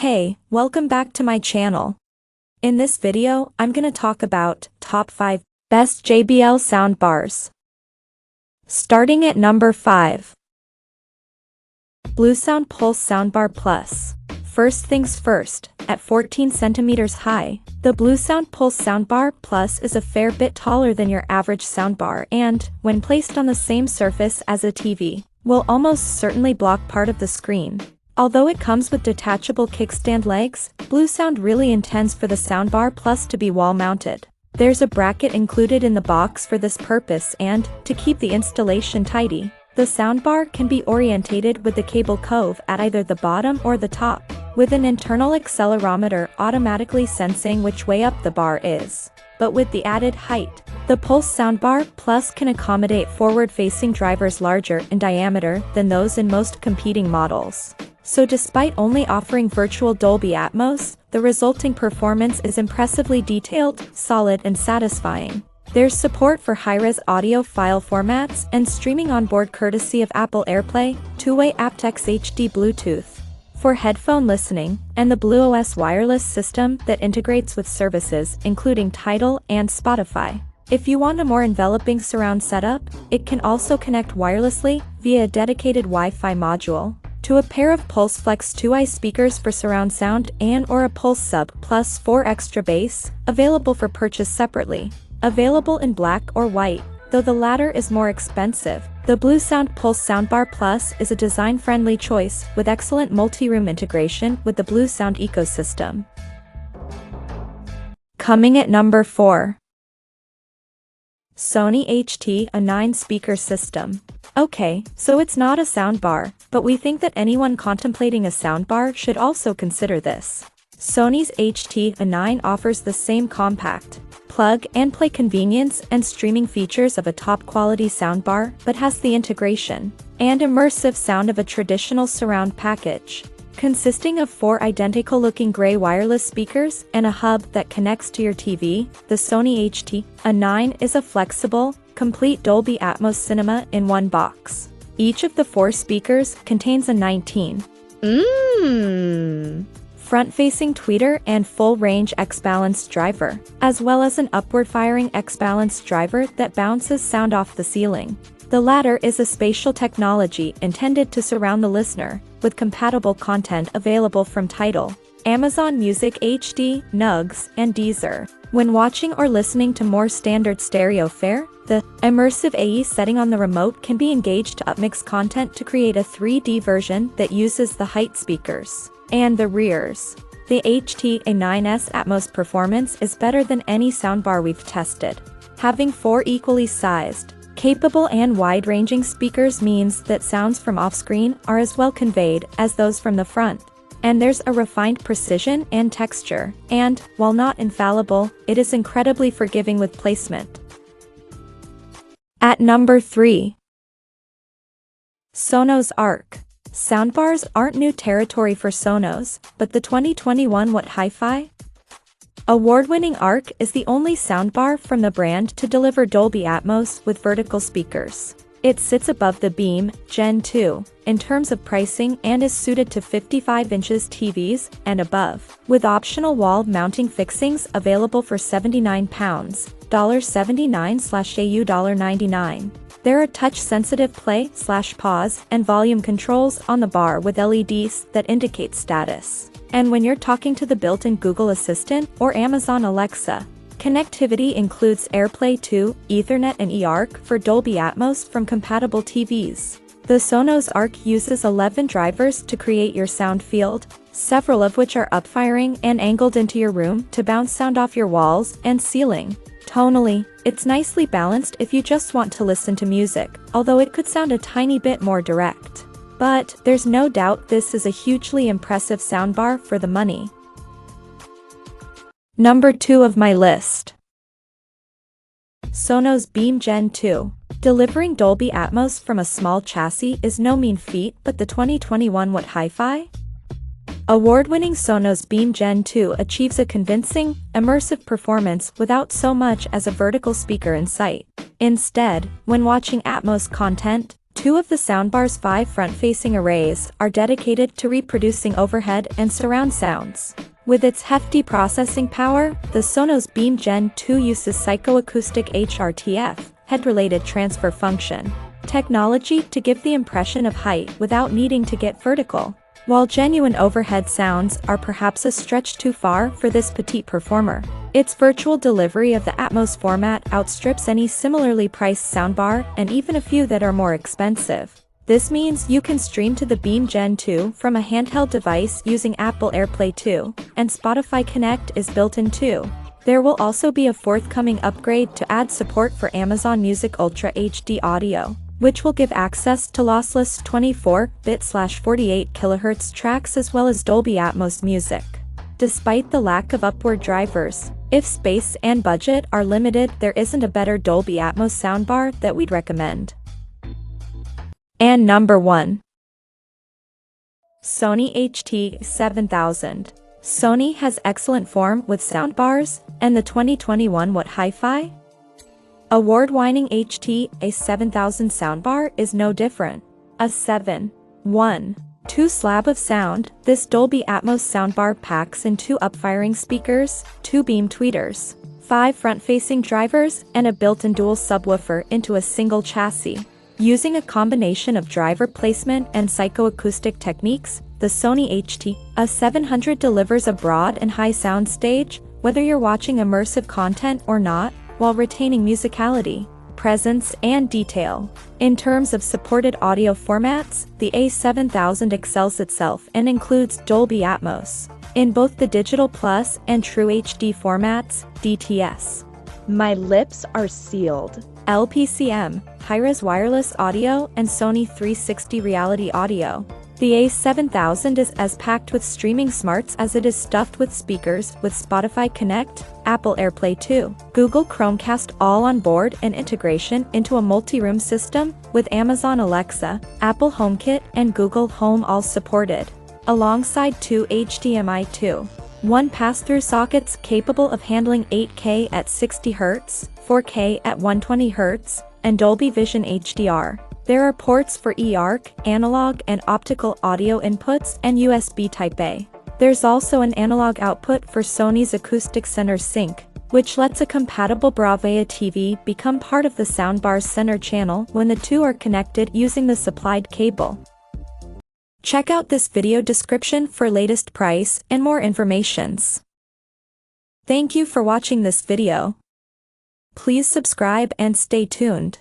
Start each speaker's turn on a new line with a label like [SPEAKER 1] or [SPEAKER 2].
[SPEAKER 1] Hey, welcome back to my channel. In this video, I'm gonna talk about top 5 best JBL soundbars. Starting at number 5. Bluesound Pulse Soundbar Plus. First things first, at 14 centimeters high, the Bluesound Pulse Soundbar Plus is a fair bit taller than your average soundbar and, when placed on the same surface as a TV, will almost certainly block part of the screen. Although it comes with detachable kickstand legs, Bluesound really intends for the Soundbar Plus to be wall-mounted. There's a bracket included in the box for this purpose and, to keep the installation tidy, the soundbar can be orientated with the cable cove at either the bottom or the top, with an internal accelerometer automatically sensing which way up the bar is. But with the added height, the Pulse Soundbar Plus can accommodate forward-facing drivers larger in diameter than those in most competing models. So despite only offering virtual Dolby Atmos, the resulting performance is impressively detailed, solid and satisfying. There's support for high-res audio file formats and streaming on board courtesy of Apple AirPlay, two-way aptX HD Bluetooth for headphone listening, and the BlueOS wireless system that integrates with services including Tidal and Spotify. If you want a more enveloping surround setup, it can also connect wirelessly via a dedicated Wi-Fi module to a pair of PulseFlex 2i speakers for surround sound and/or a Pulse Sub Plus 4 extra bass, available for purchase separately. Available in black or white, though the latter is more expensive, the Bluesound Pulse Soundbar Plus is a design-friendly choice with excellent multi-room integration with the Bluesound ecosystem. Coming at number 4. Sony HT-A9 Speaker System. Okay, so it's not a soundbar, but we think that anyone contemplating a soundbar should also consider this. Sony's HT-A9 offers the same compact, plug-and-play convenience and streaming features of a top-quality soundbar, but has the integration and immersive sound of a traditional surround package. Consisting of 4 identical-looking gray wireless speakers and a hub that connects to your TV, the Sony HT-A9 is a flexible, complete Dolby Atmos cinema in one box. Each of the 4 speakers contains a 19 front-facing tweeter and full-range X-balanced driver, as well as an upward-firing X-balanced driver that bounces sound off the ceiling. The latter is a spatial technology intended to surround the listener, with compatible content available from Tidal, Amazon Music HD, Nugs, and Deezer. When watching or listening to more standard stereo fare, the immersive AE setting on the remote can be engaged to upmix content to create a 3D version that uses the height speakers and the rears. The HT-A9's Atmos performance is better than any soundbar we've tested. Having 4 equally sized, capable and wide-ranging speakers means that sounds from off-screen are as well conveyed as those from the front. And there's a refined precision and texture, and, while not infallible, it is incredibly forgiving with placement. At number 3. Sonos Arc. Soundbars aren't new territory for Sonos, but the 2021 What Hi-Fi? Award-winning Arc is the only soundbar from the brand to deliver Dolby Atmos with vertical speakers. It sits above the Beam Gen 2 in terms of pricing and is suited to 55 inches TVs and above, with optional wall mounting fixings available for £79, $79/AU $99. There are touch-sensitive play/pause and volume controls on the bar with LEDs that indicate status. And when you're talking to the built-in Google Assistant or Amazon Alexa, connectivity includes AirPlay 2, Ethernet and eARC for Dolby Atmos from compatible TVs. The Sonos Arc uses 11 drivers to create your sound field, several of which are upfiring and angled into your room to bounce sound off your walls and ceiling. Tonally, it's nicely balanced if you just want to listen to music, although it could sound a tiny bit more direct. But there's no doubt this is a hugely impressive soundbar for the money. Number 2 of my list. Sonos Beam Gen 2. Delivering Dolby Atmos from a small chassis is no mean feat, but the 2021 What Hi-Fi? Award-winning Sonos Beam Gen 2 achieves a convincing, immersive performance without so much as a vertical speaker in sight. Instead, when watching Atmos content, Two of the soundbar's 5 front-facing arrays are dedicated to reproducing overhead and surround sounds. With its hefty processing power, the Sonos Beam Gen 2 uses psychoacoustic HRTF, head-related transfer function technology to give the impression of height without needing to get vertical. While genuine overhead sounds are perhaps a stretch too far for this petite performer, its virtual delivery of the Atmos format outstrips any similarly priced soundbar and even a few that are more expensive. This means you can stream to the Beam Gen 2 from a handheld device using Apple AirPlay 2, and Spotify Connect is built in too. There will also be a forthcoming upgrade to add support for Amazon Music Ultra HD audio, which will give access to lossless 24-bit/48 kHz tracks as well as Dolby Atmos music. Despite the lack of upward drivers, if space and budget are limited, there isn't a better Dolby Atmos soundbar that we'd recommend. And number 1. Sony HT7000. Sony has excellent form with soundbars, and the 2021 What Hi-Fi? Award-winning HT7000 soundbar is no different. A 7.1.2 slab of sound, this Dolby Atmos soundbar packs in 2 upfiring speakers, 2 beam tweeters, 5 front-facing drivers, and a built-in dual subwoofer into a single chassis. Using a combination of driver placement and psychoacoustic techniques, the Sony HT700 delivers a broad and high sound stage, whether you're watching immersive content or not, while retaining musicality, presence, and detail. In terms of supported audio formats, the A7000 excels itself and includes Dolby Atmos in both the Digital Plus and True HD formats, DTS. My lips are sealed. LPCM, Hi-Res wireless audio, and Sony 360 reality audio. The A7000 is as packed with streaming smarts as it is stuffed with speakers, with Spotify Connect, Apple AirPlay 2, Google Chromecast all on board, and integration into a multi-room system with Amazon Alexa, Apple HomeKit, and Google Home all supported, alongside 2 HDMI 2.1 pass-through sockets capable of handling 8K at 60 Hz, 4K at 120 Hz, and Dolby Vision HDR. There are ports for eARC, analog and optical audio inputs, and USB Type-A. There's also an analog output for Sony's Acoustic Center Sync, which lets a compatible Bravia TV become part of the soundbar's center channel when the two are connected using the supplied cable. Check out this video description for latest price and more informations. Thank you for watching this video. Please subscribe and stay tuned.